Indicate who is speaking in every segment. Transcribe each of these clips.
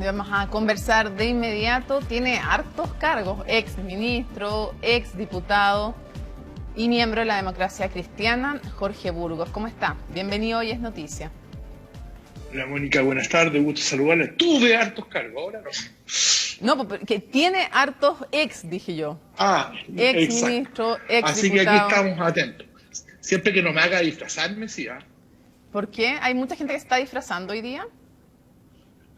Speaker 1: donde vamos a conversar de inmediato. Tiene hartos cargos, ex ministro, ex diputado y miembro de la Democracia Cristiana, Jorge Burgos. ¿Cómo está? Bienvenido, hoy es noticia.
Speaker 2: Hola Mónica, buenas tardes, gusto saludarla. Tuve hartos cargos, ahora no.
Speaker 1: No, porque tiene hartos ex, dije yo. Ex ministro, ex
Speaker 2: Así
Speaker 1: diputado.
Speaker 2: que aquí estamos atentos. Siempre que no me haga disfrazarme, sí.
Speaker 1: ¿Por qué? ¿Hay mucha gente que se está disfrazando hoy día?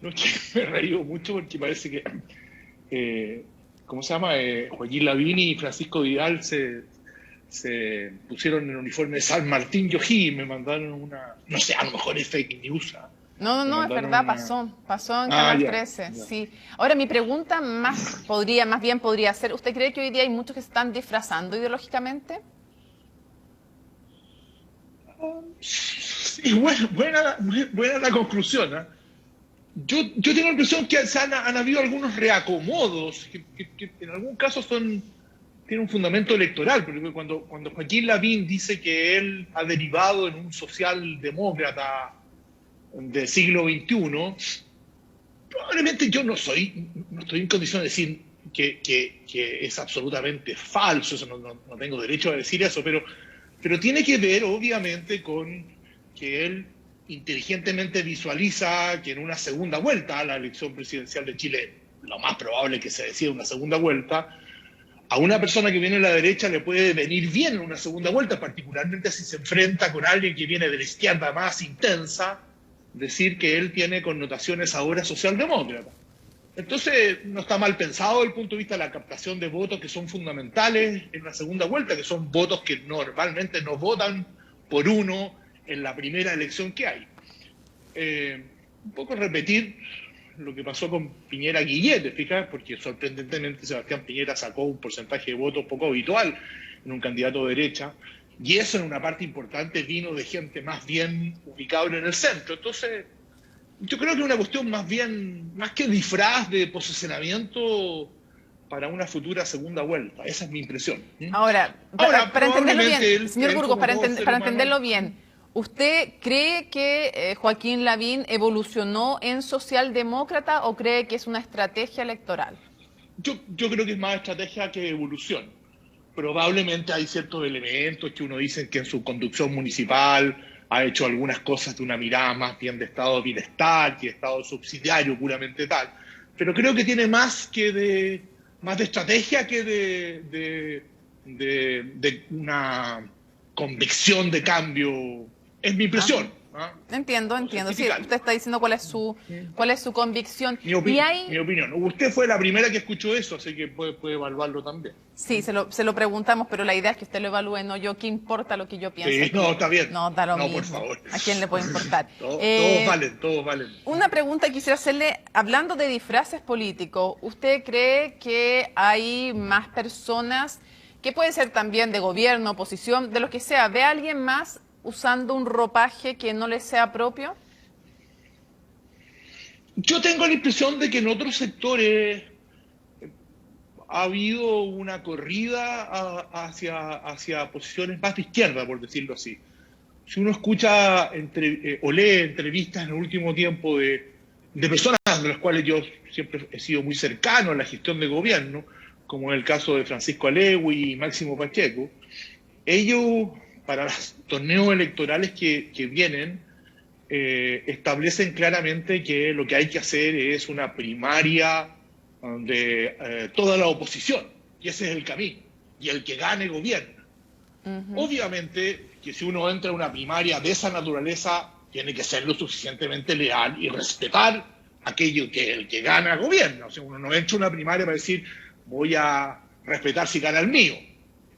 Speaker 2: No, es que me he reído mucho porque parece que, ¿cómo se llama? Joaquín Lavín y Francisco Vidal se pusieron el uniforme de San Martín y O'Higgins, me mandaron una, no sé, a lo mejor es fake news.
Speaker 1: No, es verdad, pasó en Canal 13, ya. Sí. Ahora, mi pregunta más bien podría ser, ¿usted cree que hoy día hay muchos que se están disfrazando ideológicamente?
Speaker 2: Sí, buena la conclusión, ¿eh? Yo tengo la impresión que han habido algunos reacomodos que en algún caso tienen un fundamento electoral, porque cuando Joaquín Lavín dice que él ha derivado en un socialdemócrata del siglo XXI, probablemente yo no estoy en condición de decir que es absolutamente falso, eso no tengo derecho a decir eso, pero tiene que ver obviamente con que él inteligentemente visualiza que en una segunda vuelta a la elección presidencial de Chile, lo más probable es que se decida una segunda vuelta, a una persona que viene de la derecha le puede venir bien una segunda vuelta, particularmente si se enfrenta con alguien que viene de la izquierda más intensa, decir que él tiene connotaciones ahora socialdemócratas. Entonces, no está mal pensado desde el punto de vista de la captación de votos que son fundamentales en una segunda vuelta, que son votos que normalmente no votan por uno en la primera elección que hay. Un poco repetir lo que pasó con Piñera Guillete, fíjate, porque sorprendentemente Sebastián Piñera sacó un porcentaje de votos poco habitual en un candidato de derecha, y eso en una parte importante vino de gente más bien ubicada en el centro. Entonces, yo creo que es una cuestión más que disfraz de posicionamiento para una futura segunda vuelta. Esa es mi impresión.
Speaker 1: Ahora para entenderlo bien, señor Burgos, para entenderlo bien, ¿usted cree que Joaquín Lavín evolucionó en socialdemócrata o cree que es una estrategia electoral?
Speaker 2: Yo creo que es más estrategia que evolución. Probablemente hay ciertos elementos que uno dice que en su conducción municipal ha hecho algunas cosas de una mirada más bien de estado de bienestar, que de estado subsidiario puramente tal. Pero creo que tiene más de estrategia que de una convicción de cambio. Es mi impresión.
Speaker 1: Entiendo. Sí, usted está diciendo cuál es su convicción.
Speaker 2: Mi opinión. Usted fue la primera que escuchó eso, así que puede evaluarlo también.
Speaker 1: Sí, se lo preguntamos, pero la idea es que usted lo evalúe, no yo. ¿Qué importa lo que yo piense?
Speaker 2: Sí, no, está bien.
Speaker 1: No, da lo mismo.
Speaker 2: Por favor.
Speaker 1: ¿A quién le puede importar?
Speaker 2: Todos valen.
Speaker 1: Una pregunta quisiera hacerle, hablando de disfraces políticos, ¿usted cree que hay más personas, que pueden ser también de gobierno, oposición, de lo que sea, ve a alguien más usando un ropaje que no le sea propio?
Speaker 2: Yo tengo la impresión de que en otros sectores ha habido una corrida hacia posiciones más de izquierda, por decirlo así. Si uno escucha o lee entrevistas en el último tiempo de personas de las cuales yo siempre he sido muy cercano a la gestión de gobierno, como en el caso de Francisco Alegui y Máximo Pacheco, ellos, para los torneos electorales que vienen, establecen claramente que lo que hay que hacer es una primaria de toda la oposición, y ese es el camino, y el que gane gobierna. Obviamente que si uno entra a una primaria de esa naturaleza, tiene que ser lo suficientemente leal y respetar aquello que el que gana gobierna. O sea, uno no entra a una primaria para decir, voy a respetar si gana el mío.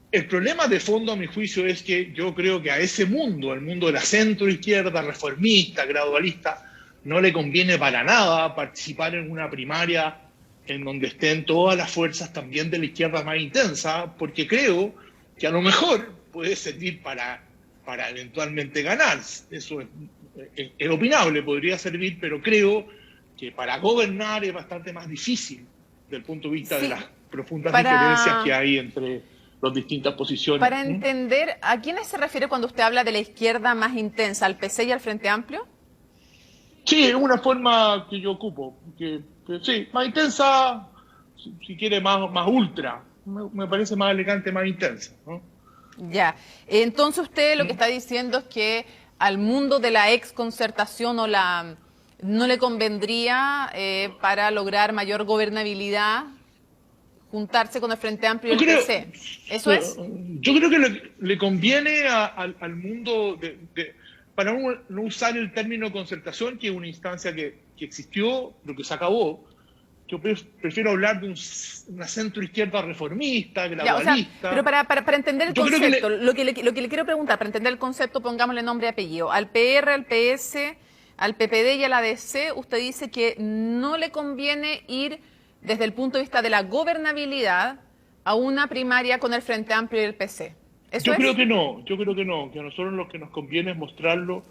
Speaker 2: El problema de fondo, a mi juicio, es que yo creo que a ese mundo, el mundo de la centro-izquierda, reformista, gradualista, no le conviene para nada participar en una primaria en donde estén todas las fuerzas también de la izquierda más intensa, porque creo que a lo mejor puede servir para eventualmente ganar. Eso es opinable, podría servir, pero creo que para gobernar es bastante más difícil desde el punto de vista de las profundas diferencias que hay entre las distintas posiciones.
Speaker 1: Para entender, ¿a quiénes se refiere cuando usted habla de la izquierda más intensa? ¿Al PC y al Frente Amplio?
Speaker 2: Sí, es una forma que yo ocupo, que Sí, más intensa, si quiere más ultra. Me parece más elegante, más intensa, ¿no?
Speaker 1: Ya. Entonces usted lo que está diciendo es que al mundo de la exconcertación no le convendría para lograr mayor gobernabilidad juntarse con el Frente Amplio y
Speaker 2: Yo
Speaker 1: el
Speaker 2: creo,
Speaker 1: PC. ¿Eso es?
Speaker 2: yo creo que le conviene al mundo para no usar el término concertación, que es una instancia que existió, lo que se acabó. Yo prefiero hablar de una centro-izquierda reformista,
Speaker 1: Ya, o sea,
Speaker 2: gradualista.
Speaker 1: pero para entender el
Speaker 2: Yo creo que
Speaker 1: concepto, lo que le quiero preguntar, para entender el concepto, pongámosle nombre y apellido. Al PR, al PS, al PPD y a la ADC, usted dice que no le conviene ir desde el punto de vista de la gobernabilidad a una primaria con el Frente Amplio y el PC. ¿Eso
Speaker 2: yo
Speaker 1: es?
Speaker 2: creo que no, que a nosotros lo que nos conviene es mostrarnos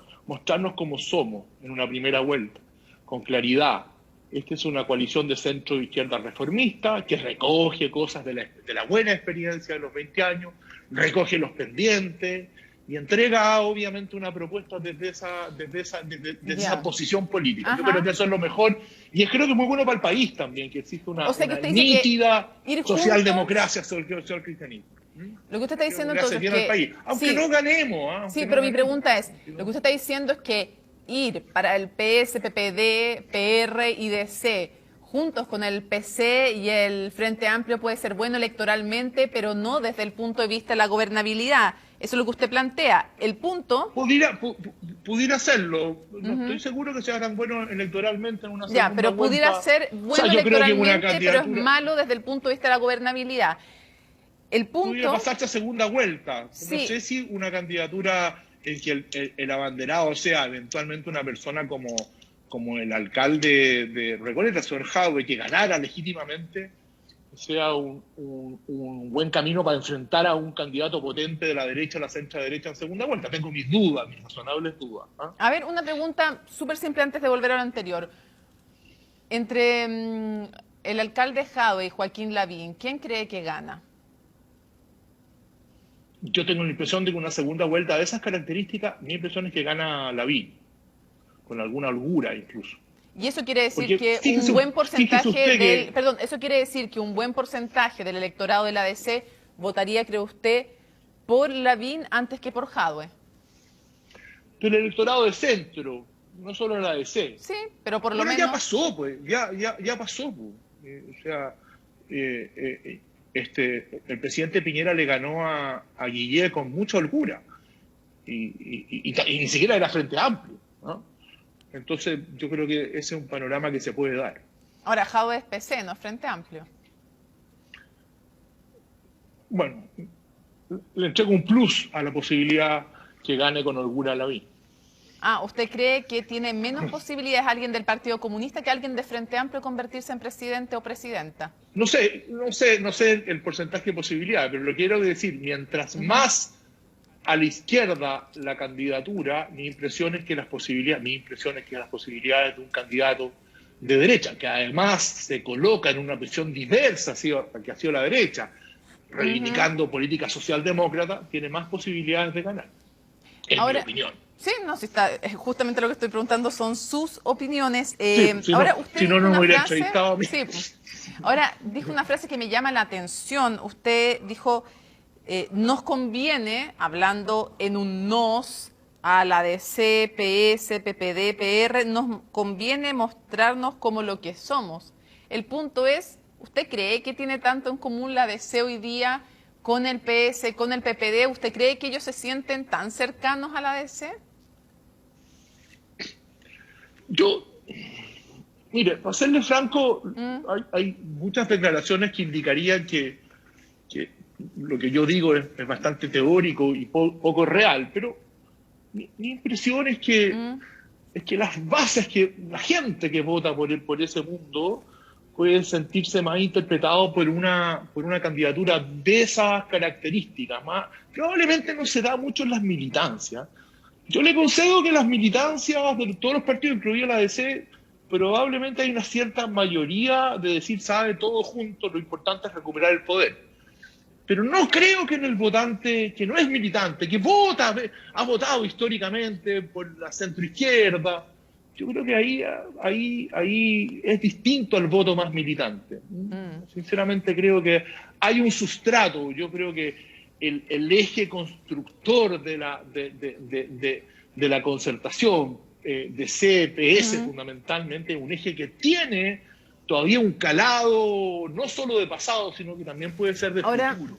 Speaker 2: como somos en una primera vuelta, con claridad. Esta es una coalición de centro izquierda reformista que recoge cosas de la buena experiencia de los 20 años, recoge los pendientes y entrega obviamente una propuesta desde esa posición política.
Speaker 1: Ajá.
Speaker 2: Yo creo que eso es lo mejor y creo que es muy bueno para el país también, que existe una nítida socialdemocracia sobre el cristianismo.
Speaker 1: Lo que usted está diciendo
Speaker 2: entonces
Speaker 1: que...
Speaker 2: al país. Aunque no ganemos.
Speaker 1: Sí, pero mi pregunta es, lo que usted está diciendo es que ir para el PS, PPD, PR y DC juntos con el PC y el Frente Amplio puede ser bueno electoralmente, pero no desde el punto de vista de la gobernabilidad. Eso es lo que usted plantea. El punto...
Speaker 2: Pudiera serlo. No estoy seguro que sea tan bueno electoralmente en una segunda
Speaker 1: vuelta. Pero pudiera ser bueno electoralmente, pero es malo desde el punto de vista de la gobernabilidad. El punto...
Speaker 2: Pudiera pasarse a segunda vuelta.
Speaker 1: Sí.
Speaker 2: No sé si una candidatura en que el abanderado sea eventualmente una persona como el alcalde de Recoleta, señor Jadwe, que ganara legítimamente, sea un buen camino para enfrentar a un candidato potente de la derecha, la centro derecha en segunda vuelta. Tengo mis dudas, mis razonables dudas.
Speaker 1: A ver, una pregunta súper simple antes de volver a lo anterior. Entre el alcalde Jadwe y Joaquín Lavín, ¿quién cree que gana?
Speaker 2: Yo tengo la impresión de que una segunda vuelta de esas características, mi impresión es que gana Lavín, con alguna holgura incluso.
Speaker 1: Y eso quiere decir que un buen porcentaje eso quiere decir que un buen porcentaje del electorado de la ADC votaría, cree usted, por Lavín antes que por Jadwe.
Speaker 2: Pero el electorado de centro, no solo la ADC.
Speaker 1: Sí, pero por lo menos...
Speaker 2: ya pasó, pues, ya pasó, pues. O sea, el presidente Piñera le ganó a Guillé con mucha holgura y ni siquiera era Frente Amplio, ¿no? Entonces yo creo que ese es un panorama que se puede dar.
Speaker 1: Ahora, Jadwe es PC, no es Frente Amplio.
Speaker 2: Bueno, le entrego un plus a la posibilidad que gane con holgura Lavín.
Speaker 1: ¿Usted cree que tiene menos posibilidades alguien del Partido Comunista que alguien de Frente Amplio convertirse en presidente o presidenta?
Speaker 2: No sé el porcentaje de posibilidades, pero lo quiero decir, mientras más a la izquierda la candidatura, mi impresión es que las posibilidades de un candidato de derecha, que además se coloca en una posición diversa que ha sido la derecha, reivindicando política socialdemócrata, tiene más posibilidades de ganar, en mi opinión.
Speaker 1: Sí, no, si está, justamente lo que estoy preguntando son sus opiniones.
Speaker 2: Si no me hubiera entrevistado a mí.
Speaker 1: Sí, ahora, dijo una frase que me llama la atención. Usted dijo, nos conviene, hablando en un nos, a la DC, PS, PPD, PR, nos conviene mostrarnos como lo que somos. El punto es, ¿usted cree que tiene tanto en común la DC hoy día con el PS, con el PPD? ¿Usted cree que ellos se sienten tan cercanos a la DC?
Speaker 2: Mire, para serle franco, hay muchas declaraciones que indicarían que lo que yo digo es bastante teórico y poco real, pero mi impresión es que las bases, que la gente que vota por ese mundo puede sentirse más interpretado por una candidatura de esas características. Probablemente no se da mucho en las militancias. Yo le concedo que las militancias de todos los partidos, incluido la ADC, probablemente hay una cierta mayoría de decir, sabe, todos juntos, lo importante es recuperar el poder. Pero no creo que en el votante que no es militante, que ha votado históricamente por la centroizquierda, yo creo que ahí es distinto al voto más militante. Sinceramente creo que hay un sustrato. Yo creo que el eje constructor de la concertación, de CPS fundamentalmente, un eje que tiene todavía un calado no solo de pasado, sino que también puede ser de futuro.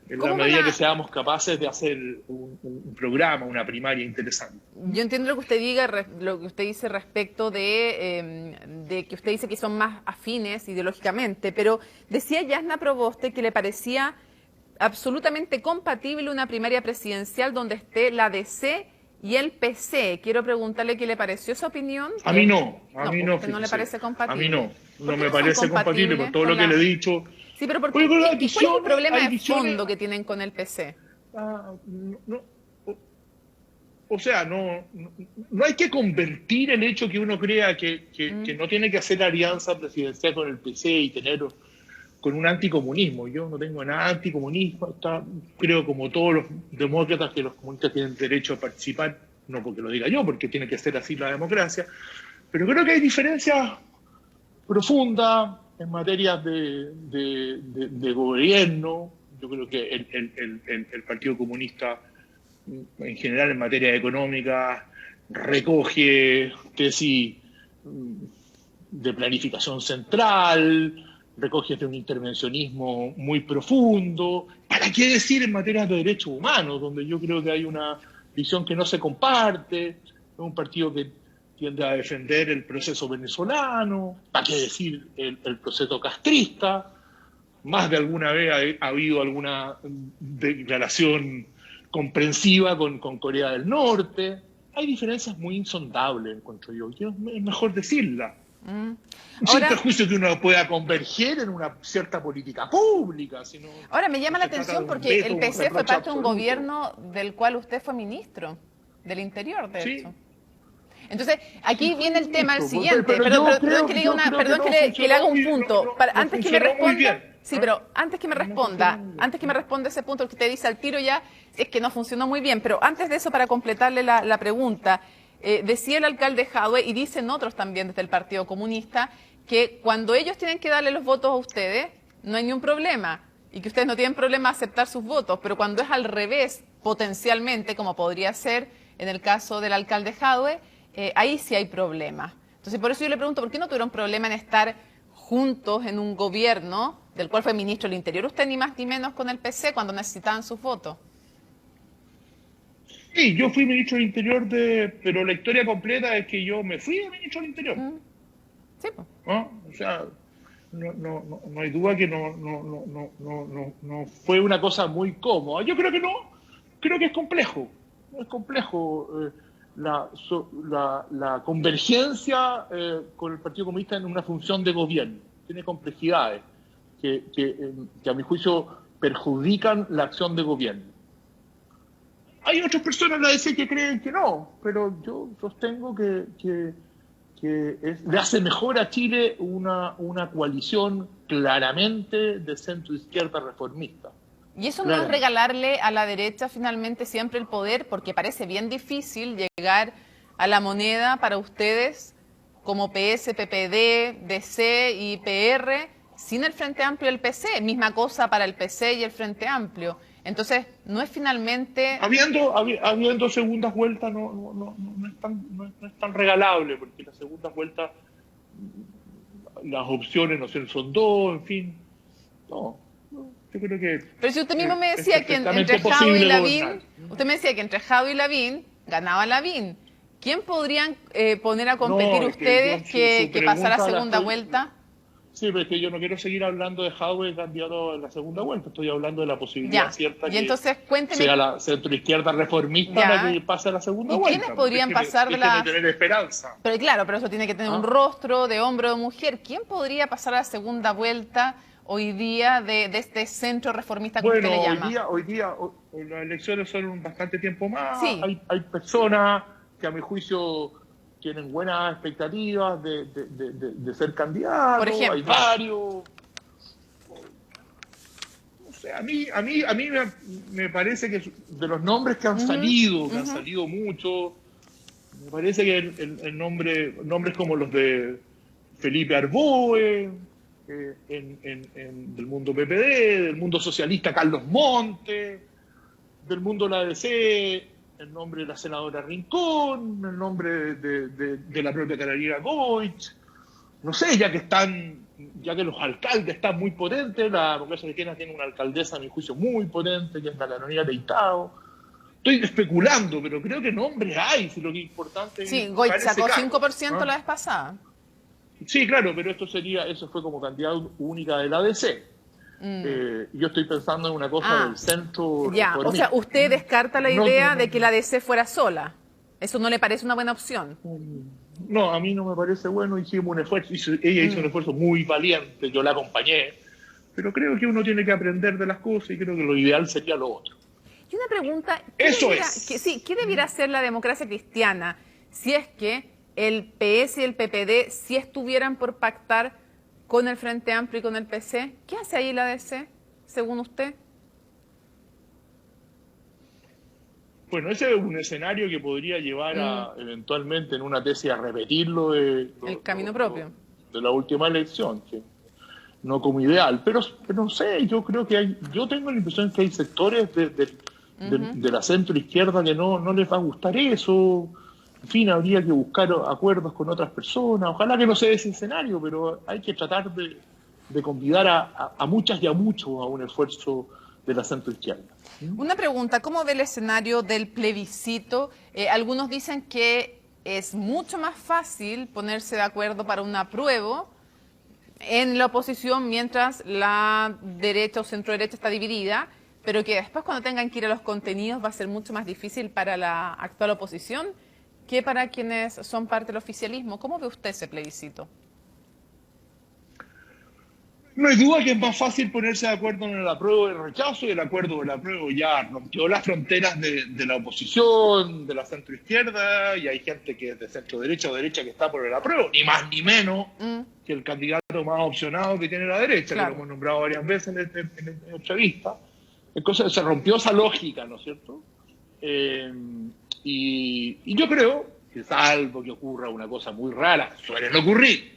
Speaker 2: En la medida que seamos capaces de hacer un programa, una primaria interesante.
Speaker 1: Yo entiendo lo que usted diga, lo que usted dice respecto de que usted dice que son más afines ideológicamente, pero decía Jasna Proboste que le parecía absolutamente compatible una primaria presidencial donde esté la DC y el PC. Quiero preguntarle qué le pareció esa opinión.
Speaker 2: A mí no, a mí no.
Speaker 1: ¿No le parece compatible?
Speaker 2: A mí no me parece compatible por todo lo que le he dicho.
Speaker 1: Sí, pero ¿cuál es el problema de fondo que tienen con el PC?
Speaker 2: O sea, no hay que convertir el hecho que uno crea que no tiene que hacer alianza presidencial con el PC y tener con un anticomunismo. Yo no tengo nada anticomunismo. Creo, como todos los demócratas, que los comunistas tienen derecho a participar, no porque lo diga yo, porque tiene que ser así la democracia. Pero creo que hay diferencias profundas en materia de gobierno. Yo creo que el Partido Comunista, en general, en materia económica, recoge tesis de planificación central, recoge de un intervencionismo muy profundo. ¿Para qué decir en materia de derechos humanos, donde yo creo que hay una visión que no se comparte? Es un partido que tiende a defender el proceso venezolano. ¿Para qué decir el proceso castrista? Más de alguna vez ha habido alguna declaración comprensiva con Corea del Norte. Hay diferencias muy insondables, encuentro yo. Es mejor decirla. Sin perjuicio que uno pueda converger en una cierta política pública.
Speaker 1: Ahora, me llama la atención porque el PC fue parte de un gobierno del cual usted fue ministro del Interior, de hecho. Entonces, aquí viene el tema siguiente. Perdón que le haga un punto. Antes que me responda. Sí, pero antes que me responda ese punto que usted dice al tiro ya, es que no funcionó muy bien. Pero antes de eso, para completarle la pregunta, decía el alcalde Jadwe, y dicen otros también desde el Partido Comunista, que cuando ellos tienen que darle los votos a ustedes, no hay ningún problema, y que ustedes no tienen problema aceptar sus votos, pero cuando es al revés, potencialmente, como podría ser en el caso del alcalde Jadwe, ahí sí hay problema. Entonces, por eso yo le pregunto, ¿por qué no tuvieron problema en estar juntos en un gobierno del cual fue ministro del Interior usted, ni más ni menos, con el PC, cuando necesitaban sus votos?
Speaker 2: Sí, yo fui ministro del Interior, pero la historia completa es que yo me fui de ministro del Interior.
Speaker 1: Sí, pues.
Speaker 2: ¿No? O sea, no hay duda que no fue una cosa muy cómoda. Yo creo que no, creo que es complejo. Es complejo la convergencia con el Partido Comunista en una función de gobierno. Tiene complejidades que a mi juicio perjudican la acción de gobierno. Hay otras personas en la DC que creen que no, pero yo sostengo que le hace mejor a Chile una coalición claramente de centro-izquierda reformista.
Speaker 1: ¿Y eso no es regalarle a la derecha finalmente siempre el poder? Porque parece bien difícil llegar a la moneda para ustedes como PS, PPD, DC y PR sin el Frente Amplio y el PC. Misma cosa para el PC y el Frente Amplio. Entonces, no es finalmente...
Speaker 2: Habiendo segundas vueltas no es tan regalable, porque las segundas vueltas, las opciones no son dos, en fin. No, yo creo que...
Speaker 1: Pero si usted mismo me decía que entre Jadwe y Lavín, usted me decía que entre Jadwe y Lavín ganaba Lavín. ¿Quién podrían poner a competir ustedes que pasara segunda vuelta?
Speaker 2: Sí, pero es que yo no quiero seguir hablando de Jadwe candidato en la segunda vuelta. Estoy hablando de la posibilidad cierta que
Speaker 1: entonces, cuénteme,
Speaker 2: sea la centroizquierda reformista la que pase a la segunda vuelta.
Speaker 1: ¿Y quiénes podrían pasar de la...?
Speaker 2: No tener esperanza.
Speaker 1: Pero claro, pero eso tiene que tener un rostro de hombre o de mujer. ¿Quién podría pasar a la segunda vuelta hoy día de este centro reformista que usted le llama?
Speaker 2: Hoy día las elecciones son bastante tiempo más.
Speaker 1: Sí.
Speaker 2: Hay personas que a mi juicio tienen buenas expectativas de ser candidatos.
Speaker 1: Por ejemplo.
Speaker 2: Hay varios. No sé, a mí me parece que de los nombres que han salido, que han salido mucho, Me parece que nombres como los de Felipe Arboe, del mundo PPD, del mundo socialista Carlos Monte, del mundo de la ADC, el nombre de la senadora Rincón, el nombre de la propia Carolina Goich. No sé, ya que los alcaldes están muy potentes, la democracia cristiana tiene una alcaldesa, a mi juicio, muy potente, que es la Carolina Leitao. Estoy especulando, pero creo que nombres hay, si lo que es importante.
Speaker 1: Sí, Goich sacó 5%
Speaker 2: ¿no?
Speaker 1: la vez pasada.
Speaker 2: Sí, claro, pero eso fue como candidata única de la ADC. Yo estoy pensando en una cosa del centro.
Speaker 1: Ya, o sea, usted descarta la idea
Speaker 2: no.
Speaker 1: de que la ADC fuera sola. ¿Eso no le parece una buena opción?
Speaker 2: No, a mí no me parece bueno. Hicimos un esfuerzo, ella hizo un esfuerzo muy valiente, yo la acompañé, pero creo que uno tiene que aprender de las cosas y creo que lo ideal sería lo otro.
Speaker 1: Y una pregunta, ¿qué debiera hacer la democracia cristiana si es que el PS y el PPD sí estuvieran por pactar con el Frente Amplio y con el PC? ¿Qué hace ahí la ADC, según usted?
Speaker 2: Bueno, ese es un escenario que podría llevar eventualmente en una tesis a repetirlo
Speaker 1: el camino propio
Speaker 2: de la última elección, que no como ideal, pero no sé, yo creo que yo tengo la impresión que hay sectores de la centro izquierda que no les va a gustar eso. En fin, habría que buscar acuerdos con otras personas. Ojalá que no se dé ese escenario, pero hay que tratar de convidar a muchas y a muchos a un esfuerzo de la centro izquierda.
Speaker 1: Una pregunta, ¿cómo ve el escenario del plebiscito? Algunos dicen que es mucho más fácil ponerse de acuerdo para un apruebo en la oposición mientras la derecha o centro-derecha está dividida, pero que después cuando tengan que ir a los contenidos va a ser mucho más difícil para la actual oposición que para quienes son parte del oficialismo. ¿Cómo ve usted ese plebiscito?
Speaker 2: No hay duda que es más fácil ponerse de acuerdo en el apruebo y el rechazo, y el acuerdo del apruebo ya rompió las fronteras de la oposición, de la centroizquierda, y hay gente que es de centro derecha o derecha que está por el apruebo, ni más ni menos que el candidato más opcionado que tiene la derecha, claro, que lo hemos nombrado varias veces en esta entrevista. Entonces se rompió esa lógica, ¿no es cierto? Y yo creo que salvo que ocurra una cosa muy rara, suele no ocurrir.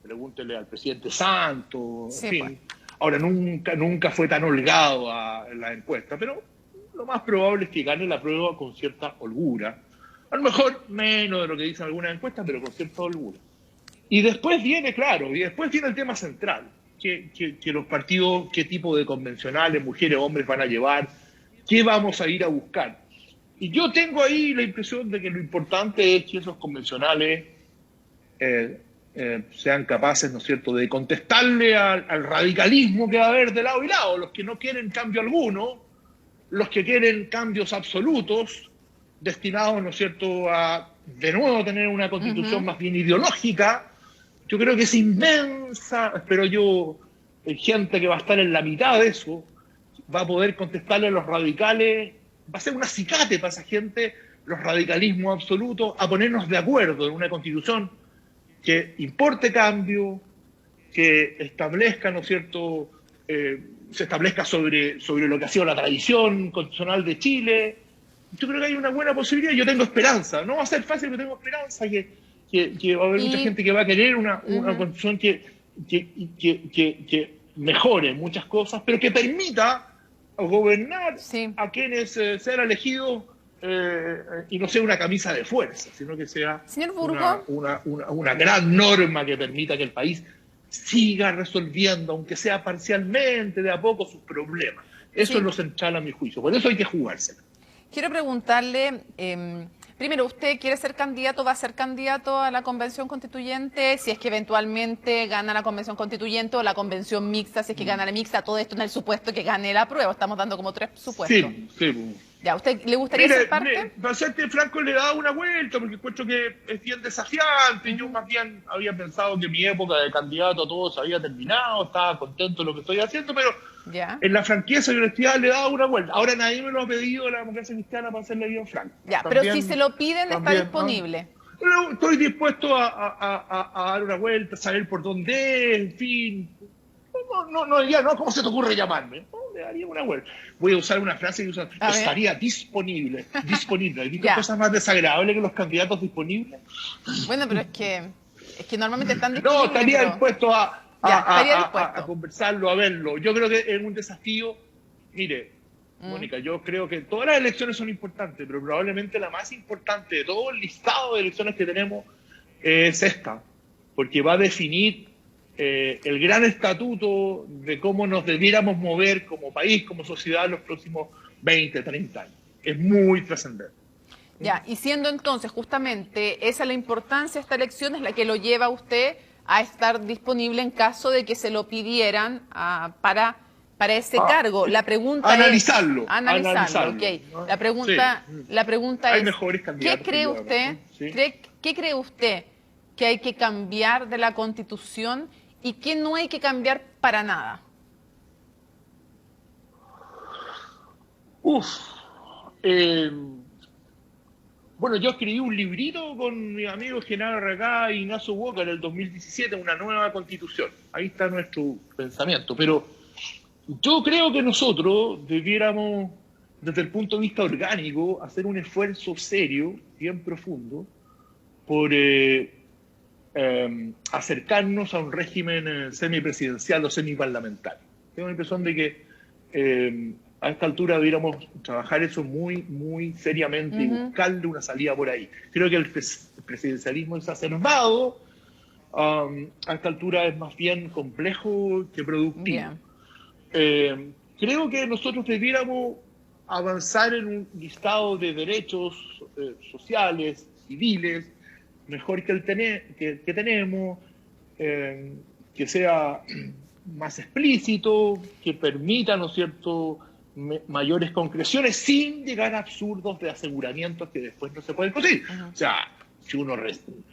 Speaker 2: Pregúntele al presidente Santos, en fin. Ahora, nunca fue tan holgado en la encuesta, pero lo más probable es que gane la prueba con cierta holgura. A lo mejor menos de lo que dicen algunas encuestas, pero con cierta holgura. Y después viene, el tema central, que los partidos, qué tipo de convencionales, mujeres, hombres van a llevar, qué vamos a ir a buscar. Y yo tengo ahí la impresión de que lo importante es que esos convencionales sean capaces, ¿no es cierto?, de contestarle al radicalismo que va a haber de lado y lado, los que no quieren cambio alguno, los que quieren cambios absolutos, destinados, ¿no es cierto?, a de nuevo tener una constitución más bien ideológica. Yo creo que es inmensa, espero yo, gente que va a estar en la mitad de eso, va a poder contestarle a los radicales, va a ser un acicate para esa gente, los radicalismos absolutos, a ponernos de acuerdo en una constitución que importe cambio, que establezca, ¿no es cierto?, se establezca sobre lo que ha sido la tradición constitucional de Chile. Yo creo que hay una buena posibilidad, yo tengo esperanza. No va a ser fácil, pero tengo esperanza que va a haber mucha gente que va a querer una constitución que mejore muchas cosas, pero que permita gobernar a quienes sean elegidos y no sea una camisa de fuerza, sino que sea una gran norma que permita que el país siga resolviendo, aunque sea parcialmente, de a poco, sus problemas. Eso es lo central a mi juicio, por eso hay que jugársela.
Speaker 1: Quiero preguntarle, primero, ¿usted quiere ser candidato, va a ser candidato a la convención constituyente? Si es que eventualmente gana la convención constituyente o la convención mixta, si es que gana la mixta, todo esto en el supuesto que gane la prueba. Estamos dando como 3 supuestos.
Speaker 2: Sí.
Speaker 1: ¿Ya, usted le gustaría ser parte?
Speaker 2: Para serte franco, le he dado una vuelta porque encuentro que es bien desafiante. Yo más bien había pensado que mi época de candidato a todos había terminado, estaba contento de lo que estoy haciendo, pero en la franqueza y honestidad le he dado una vuelta. Ahora nadie me lo ha pedido la democracia cristiana para hacerle bien franco.
Speaker 1: Ya, también, pero si se lo piden, está disponible.
Speaker 2: Pero estoy dispuesto a dar una vuelta, saber por dónde es, en fin. No, ¿cómo se te ocurre llamarme? le daría una vuelta. Voy a usar una frase que usan, estaría disponible. Disponible. ¿Has visto cosas más desagradables que los candidatos disponibles?
Speaker 1: Bueno, pero es que normalmente están
Speaker 2: No,
Speaker 1: disponibles.
Speaker 2: estaría dispuesto
Speaker 1: estaría dispuesto
Speaker 2: a conversarlo, a verlo. Yo creo que es un desafío. Mire, Mónica, yo creo que todas las elecciones son importantes, pero probablemente la más importante de todo el listado de elecciones que tenemos es esta, porque va a definir el gran estatuto de cómo nos debiéramos mover como país, como sociedad en los próximos 20, 30 años. Es muy trascendente.
Speaker 1: Ya, y siendo entonces justamente esa la importancia de esta elección, es la que lo lleva a usted a estar disponible en caso de que se lo pidieran para ese cargo. La pregunta
Speaker 2: analizarlo,
Speaker 1: es... Analizarlo, ok.
Speaker 2: ¿no?
Speaker 1: La pregunta
Speaker 2: Hay
Speaker 1: es,
Speaker 2: mejores candidatos
Speaker 1: ¿qué cree usted,
Speaker 2: ¿no? Sí.
Speaker 1: ¿qué cree usted que hay que cambiar de la Constitución y qué no hay que cambiar para nada?
Speaker 2: Bueno, yo escribí un librito con mi amigo Genaro Recá e Ignacio Walker en el 2017, una nueva constitución. Ahí está nuestro pensamiento. Pero yo creo que nosotros debiéramos, desde el punto de vista orgánico, hacer un esfuerzo serio, bien profundo, por acercarnos a un régimen semipresidencial o semiparlamentario. Tengo la impresión de que a esta altura debiéramos trabajar eso muy, muy seriamente y buscarle una salida por ahí. Creo que el presidencialismo exacerbado a esta altura es más bien complejo que productivo. Creo que nosotros debiéramos avanzar en un listado de derechos sociales, civiles, mejor que el que tenemos, que sea más explícito, que permita, ¿no es cierto?, mayores concreciones sin llegar a absurdos de aseguramientos que después no se pueden conseguir. O sea, si uno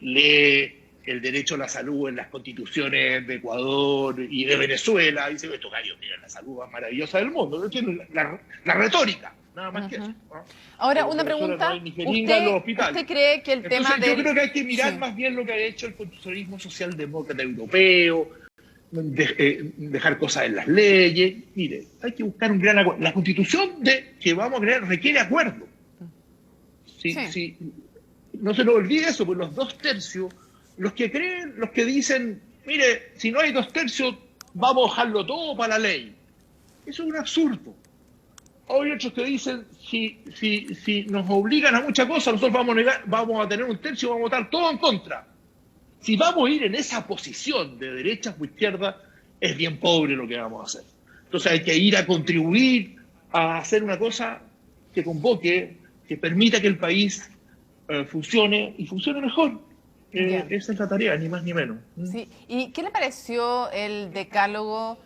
Speaker 2: lee el derecho a la salud en las constituciones de Ecuador y de Venezuela, dice, esto gallo, mira, la salud más maravillosa del mundo. La retórica, nada más que eso, ¿no?
Speaker 1: Ahora, una pregunta.
Speaker 2: No hay ni jeringa en los hospitales.
Speaker 1: ¿Usted cree que el tema
Speaker 2: Yo creo que hay que mirar más bien lo que ha hecho el constitucionalismo socialdemócrata europeo, dejar cosas en las leyes. Mire, hay que buscar un gran acuerdo. La constitución que vamos a crear requiere acuerdo. Sí. No se nos olvide eso, pues los 2/3, los que creen, los que dicen, mire, si no hay 2/3, vamos a dejarlo todo para la ley. Eso es un absurdo. Hay otros que dicen, si nos obligan a muchas cosas, nosotros vamos a tener 1/3 y vamos a votar todo en contra. Si vamos a ir en esa posición de derecha o izquierda, es bien pobre lo que vamos a hacer. Entonces hay que ir a contribuir a hacer una cosa que convoque, que permita que el país funcione y funcione mejor. Esa es la tarea, ni más ni menos.
Speaker 1: Sí. ¿Y qué le pareció el decálogo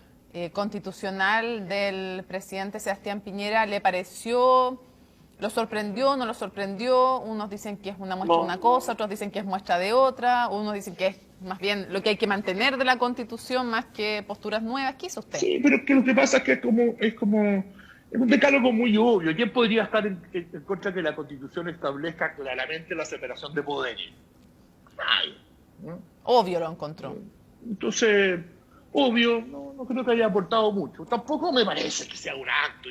Speaker 1: constitucional del presidente Sebastián Piñera? ¿Le pareció, lo sorprendió, no lo sorprendió? Unos dicen que es una muestra de una cosa, otros dicen que es muestra de otra, unos dicen que es más bien lo que hay que mantener de la Constitución más que posturas nuevas. ¿Qué hizo usted?
Speaker 2: Sí, pero es que lo que pasa es que es un decálogo muy obvio. ¿Quién podría estar en contra de que la Constitución establezca claramente la separación de poderes? Ay, ¿no?
Speaker 1: Obvio lo encontró.
Speaker 2: Entonces, obvio, no creo que haya aportado mucho. Tampoco me parece que sea un acto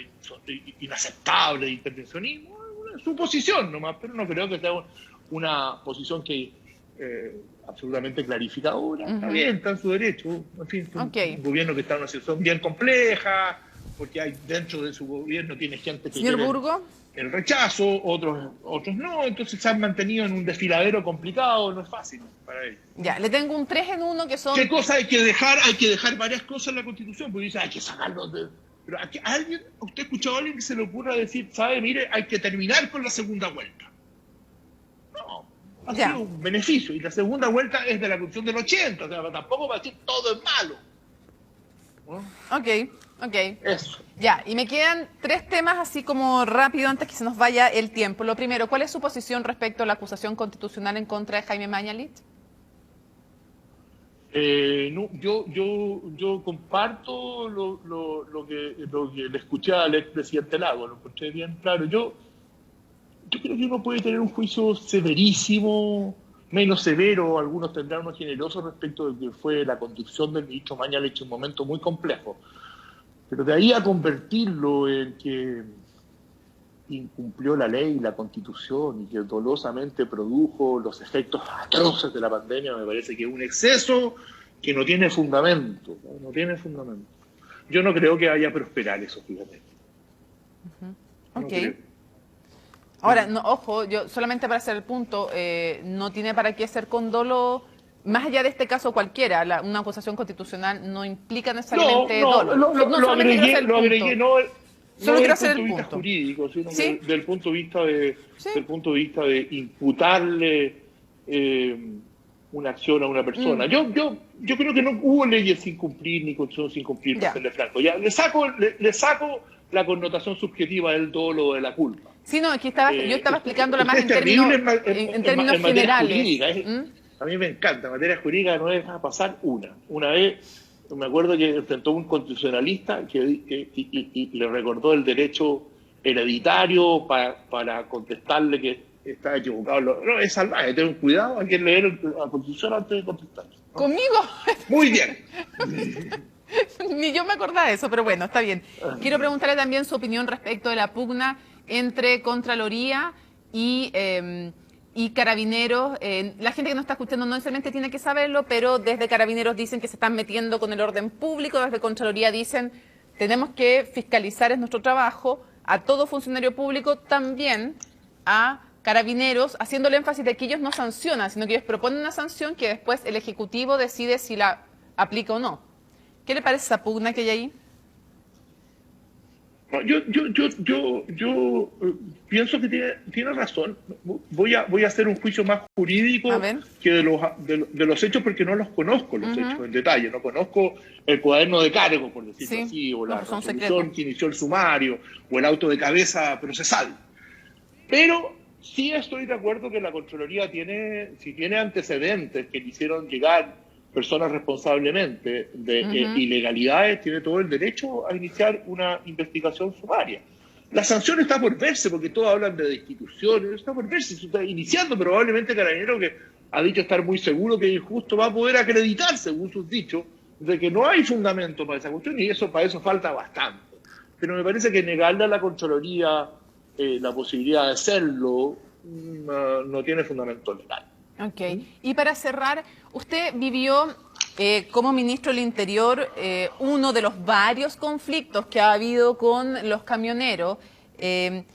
Speaker 2: inaceptable de intervencionismo. Es su posición nomás, pero no creo que sea una posición que absolutamente clarificadora. Está bien, está en su derecho. En fin, un gobierno que está en una situación bien compleja, porque hay dentro de su gobierno tiene gente que
Speaker 1: Señor Burgo,
Speaker 2: el rechazo, otros no, entonces se han mantenido en un desfiladero complicado, no es fácil para ellos.
Speaker 1: Ya, le tengo un 3 en 1 que son...
Speaker 2: ¿Qué cosa hay que dejar? Hay que dejar varias cosas en la Constitución, porque dice, hay que sacarlos de... Pero ¿usted ha escuchado a alguien que se le ocurra decir, sabe, mire, hay que terminar con la segunda vuelta? No, ha sido un beneficio, y la segunda vuelta es de la Constitución del 80, o sea, tampoco va a decir todo es malo. ¿No?
Speaker 1: Ok.
Speaker 2: Eso.
Speaker 1: Ya, y me quedan 3 temas así como rápido antes que se nos vaya el tiempo. Lo primero, ¿cuál es su posición respecto a la acusación constitucional en contra de Jaime Mañalich?
Speaker 2: No, yo comparto lo que le escuché al expresidente Lago, lo encontré bien claro. Yo creo que uno puede tener un juicio severísimo, menos severo, algunos tendrán uno generoso respecto de que fue la conducción del ministro Mañalich en un momento muy complejo. Pero de ahí a convertirlo en que incumplió la ley, la Constitución, y que dolosamente produjo los efectos atroces de la pandemia, me parece que es un exceso que no tiene fundamento, no tiene fundamento. Yo no creo que vaya a prosperar eso, fíjate.
Speaker 1: Ok. Ahora, no, ojo, yo solamente para hacer el punto, no tiene para qué ser con dolo, más allá de este caso cualquiera, una acusación constitucional no implica necesariamente dolo.
Speaker 2: Lo agregué, no
Speaker 1: Solo quiero
Speaker 2: desde
Speaker 1: hacer
Speaker 2: el punto de
Speaker 1: el
Speaker 2: vista
Speaker 1: punto.
Speaker 2: jurídico, sino
Speaker 1: ¿Sí?
Speaker 2: del punto de vista
Speaker 1: Sí.
Speaker 2: del punto de vista de imputarle una acción a una persona. Yo creo que no hubo leyes sin cumplir ni constitución sin cumplir, para serle franco. Ya, le saco la connotación subjetiva del dolo o de la culpa.
Speaker 1: Sí, no, aquí yo estaba explicándola más
Speaker 2: es terrible
Speaker 1: en términos
Speaker 2: materia
Speaker 1: generales.
Speaker 2: Jurídica. A mí me encanta, en materia jurídica no deja pasar una. Una vez me acuerdo que enfrentó un constitucionalista y le recordó el derecho hereditario para contestarle que estaba equivocado. No, es salvaje, ten cuidado, hay que leer la Constitución antes de contestar, ¿no?
Speaker 1: ¿Conmigo?
Speaker 2: Muy bien.
Speaker 1: Ni yo me acordaba de eso, pero bueno, está bien. Quiero preguntarle también su opinión respecto de la pugna entre Contraloría y Carabineros. La gente que nos está escuchando no necesariamente tiene que saberlo, pero desde Carabineros dicen que se están metiendo con el orden público, desde Contraloría dicen tenemos que fiscalizar, es nuestro trabajo, a todo funcionario público, también a Carabineros, haciendo el énfasis de que ellos no sancionan, sino que ellos proponen una sanción que después el Ejecutivo decide si la aplica o no. ¿Qué le parece esa pugna que hay ahí?
Speaker 2: Yo pienso que tiene razón. Voy a hacer un juicio más jurídico que de los hechos, porque no los conozco los hechos en detalle. No conozco el cuaderno de cargo, por decirlo así, o la resolución que inició el sumario, o el auto de cabeza procesal. Pero sí estoy de acuerdo que la Contraloría si tiene antecedentes que le hicieron llegar personas responsablemente de ilegalidades, tiene todo el derecho a iniciar una investigación sumaria. La sanción está por verse, porque todos hablan de destituciones, está por verse, se está iniciando. Probablemente Carabinero, que ha dicho estar muy seguro que es injusto, va a poder acreditar, según sus dichos, de que no hay fundamento para esa cuestión, y para eso falta bastante. Pero me parece que negarle a la Contraloría la posibilidad de hacerlo no tiene fundamento legal.
Speaker 1: Ok. Y para cerrar, usted vivió como ministro del Interior uno de los varios conflictos que ha habido con los camioneros. En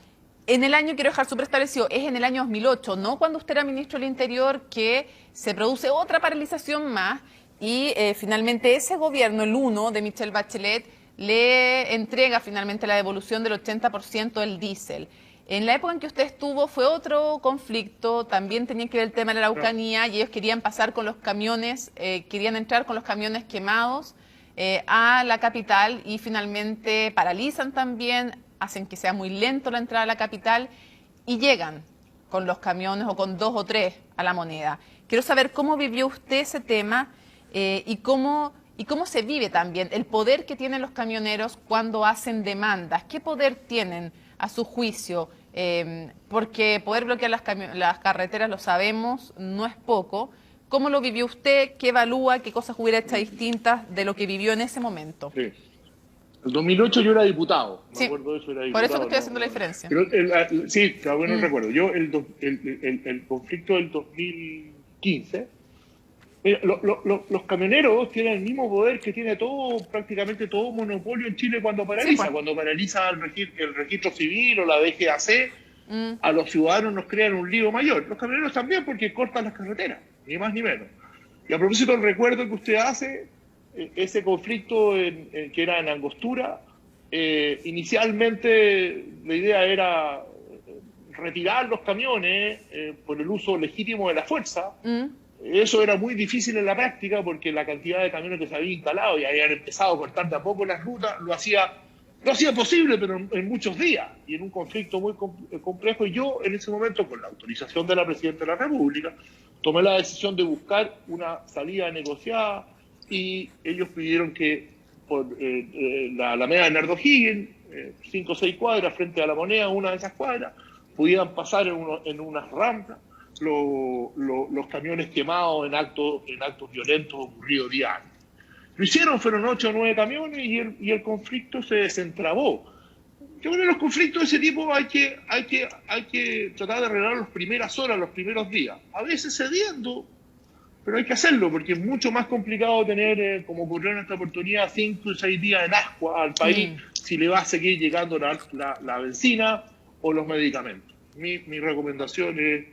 Speaker 1: el año, quiero dejar súper establecido, es en el año 2008, no cuando usted era ministro del Interior, que se produce otra paralización más y finalmente ese gobierno, el 1 de Michelle Bachelet, le entrega finalmente la devolución del 80% del diésel. En la época en que usted estuvo fue otro conflicto, también tenía que ver el tema de la Araucanía y ellos querían pasar con los camiones, querían entrar con los camiones quemados a la capital y finalmente paralizan también, hacen que sea muy lento la entrada a la capital y llegan con los camiones o con 2 o 3 a La Moneda. Quiero saber cómo vivió usted ese tema y cómo se vive también el poder que tienen los camioneros cuando hacen demandas. ¿Qué poder tienen a su juicio? Porque poder bloquear las carreteras, lo sabemos, no es poco. ¿Cómo lo vivió usted? ¿Qué evalúa? ¿Qué cosas hubiera hecho distintas de lo que vivió en ese momento?
Speaker 2: Sí. El 2008 yo era diputado, me acuerdo de eso, era diputado.
Speaker 1: Por eso que estoy haciendo la diferencia.
Speaker 2: Pero sí, está bueno el recuerdo. Yo, el conflicto del 2015, los camioneros tienen el mismo poder que tiene prácticamente todo monopolio en Chile cuando paraliza. Sí, cuando paraliza el registro civil o la DGAC, a los ciudadanos nos crean un lío mayor. Los camioneros también, porque cortan las carreteras, ni más ni menos. Y a propósito del recuerdo que usted hace, ese conflicto que era en Angostura, inicialmente la idea era retirar los camiones por el uso legítimo de la fuerza. Eso era muy difícil en la práctica porque la cantidad de camiones que se había instalado y habían empezado a cortar de a poco las rutas lo hacía posible, pero en muchos días y en un conflicto muy complejo. Y yo en ese momento, con la autorización de la Presidenta de la República, tomé la decisión de buscar una salida negociada y ellos pidieron que por la Alameda de Bernardo O'Higgins, 5 o 6 cuadras frente a La Moneda, una de esas cuadras, pudieran pasar en unas rampas los camiones quemados en actos violentos ocurridos días antes. Lo hicieron, fueron 8 o 9 camiones y el conflicto se desentrabó. Yo creo que los conflictos de ese tipo hay que tratar de arreglar las primeras horas, los primeros días. A veces cediendo, pero hay que hacerlo, porque es mucho más complicado tener, como ocurrió en esta oportunidad, 5 o 6 días en ascua al país si le va a seguir llegando la benzina o los medicamentos. Mi recomendación es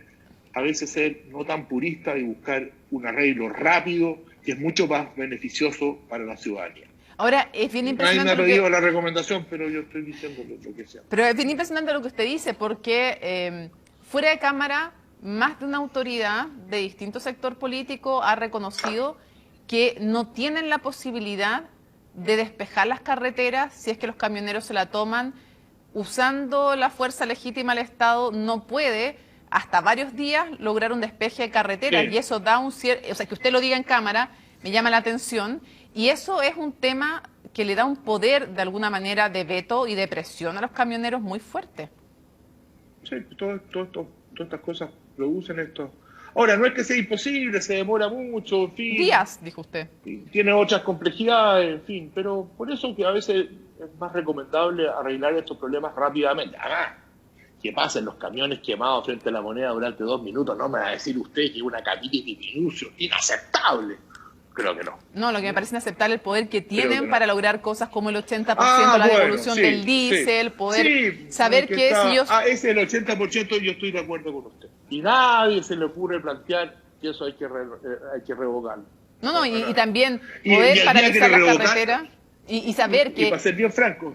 Speaker 2: a veces ser no tan purista y buscar un arreglo rápido, que es mucho más beneficioso para la ciudadanía.
Speaker 1: Ahora, es bien impresionante.
Speaker 2: Nadie me ha pedido la recomendación, pero yo estoy diciendo lo que sea.
Speaker 1: Pero es bien impresionante lo que usted dice, porque fuera de cámara, más de una autoridad de distinto sector político ha reconocido que no tienen la posibilidad de despejar las carreteras si es que los camioneros se la toman. Usando la fuerza legítima del Estado, no puede hasta varios días lograr un despeje de carreteras, sí. Y eso da un cierto, o sea, que usted lo diga en cámara me llama la atención, y eso es un tema que le da un poder de alguna manera de veto y de presión a los camioneros muy fuerte.
Speaker 2: Sí, todas estas cosas producen esto. Ahora, no es que sea imposible, se demora mucho, en fin.
Speaker 1: Días, dijo usted.
Speaker 2: Tiene otras complejidades, en fin, pero por eso que a veces es más recomendable arreglar estos problemas rápidamente. Además, que pasen los camiones quemados frente a la Moneda durante 2 minutos, no me va a decir usted que es una capilla de minucio, inaceptable. Creo que no.
Speaker 1: No, lo que me parece inaceptable es el poder que tienen para lograr cosas como el 80% de la devolución del diésel, poder saber que si yo...
Speaker 2: ese el 80% yo estoy de acuerdo con usted. Y nadie se le ocurre plantear que eso hay que revocarlo.
Speaker 1: No, y también poder paralizar las carreteras y saber que...
Speaker 2: Y para ser bien franco,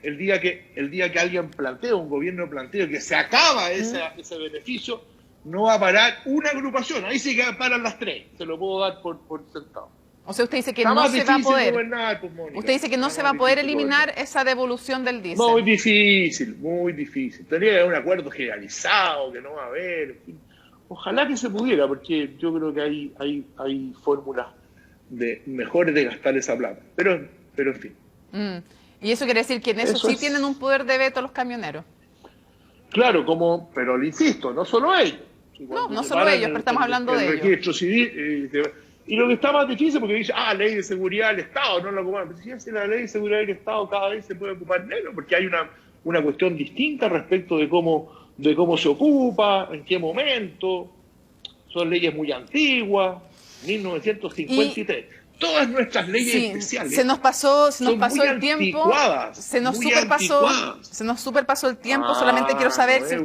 Speaker 2: el día que alguien plantea, un gobierno plantea que se acaba ese beneficio, no va a parar una agrupación, ahí sí que paran las 3, se lo puedo dar por sentado.
Speaker 1: O sea, usted dice que no se va a poder.
Speaker 2: Pues, Mónica,
Speaker 1: usted dice que no se va a poder eliminar esa devolución del diésel.
Speaker 2: Muy difícil, muy difícil. Tendría que haber un acuerdo generalizado, que no va a haber. En fin. Ojalá que se pudiera, porque yo creo que hay fórmulas mejores de gastar esa plata. Pero en fin.
Speaker 1: Y eso quiere decir que en eso sí tienen un poder de veto los camioneros.
Speaker 2: Claro, pero le insisto, no solo ellos.
Speaker 1: No solo ellos, pero estamos hablando de ellos.
Speaker 2: El registro civil, y lo que está más difícil, porque dice, ley de seguridad del Estado, no la ocupan. Pero si la ley de seguridad del Estado cada vez se puede ocupar menos, porque hay una cuestión distinta respecto de cómo se ocupa, en qué momento. Son leyes muy antiguas, 1953. Todas nuestras leyes especiales.
Speaker 1: Se nos pasó el tiempo. Se nos superpasó el tiempo. Solamente quiero saber si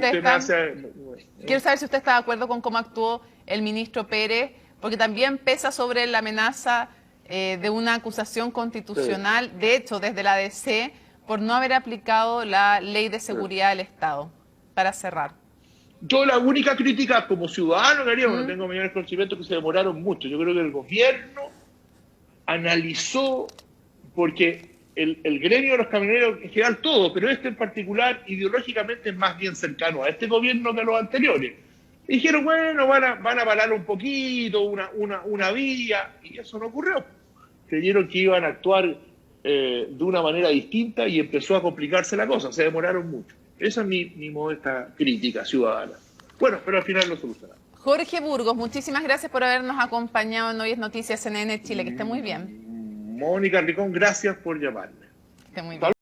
Speaker 1: quiero saber si usted está de acuerdo con cómo actuó el ministro Pérez, porque también pesa sobre la amenaza de una acusación constitucional, de hecho, desde la ADC, por no haber aplicado la ley de seguridad del Estado. Para cerrar.
Speaker 2: Yo la única crítica como ciudadano que haría, no tengo mayores conocimientos, que se demoraron mucho. Yo creo que el gobierno analizó, porque el gremio de los camioneros en general todo, pero este en particular ideológicamente es más bien cercano a este gobierno que a los anteriores. Y dijeron, bueno, van a parar un poquito, una vía, y eso no ocurrió. Creyeron que iban a actuar de una manera distinta y empezó a complicarse la cosa, se demoraron mucho. Esa es mi modesta crítica ciudadana. Bueno, pero al final lo solucionaron.
Speaker 1: Jorge Burgos, muchísimas gracias por habernos acompañado en Hoy es Noticias CNN Chile. Que esté muy bien.
Speaker 2: Mónica Ricón, gracias por llamarme.
Speaker 1: Que esté muy bien.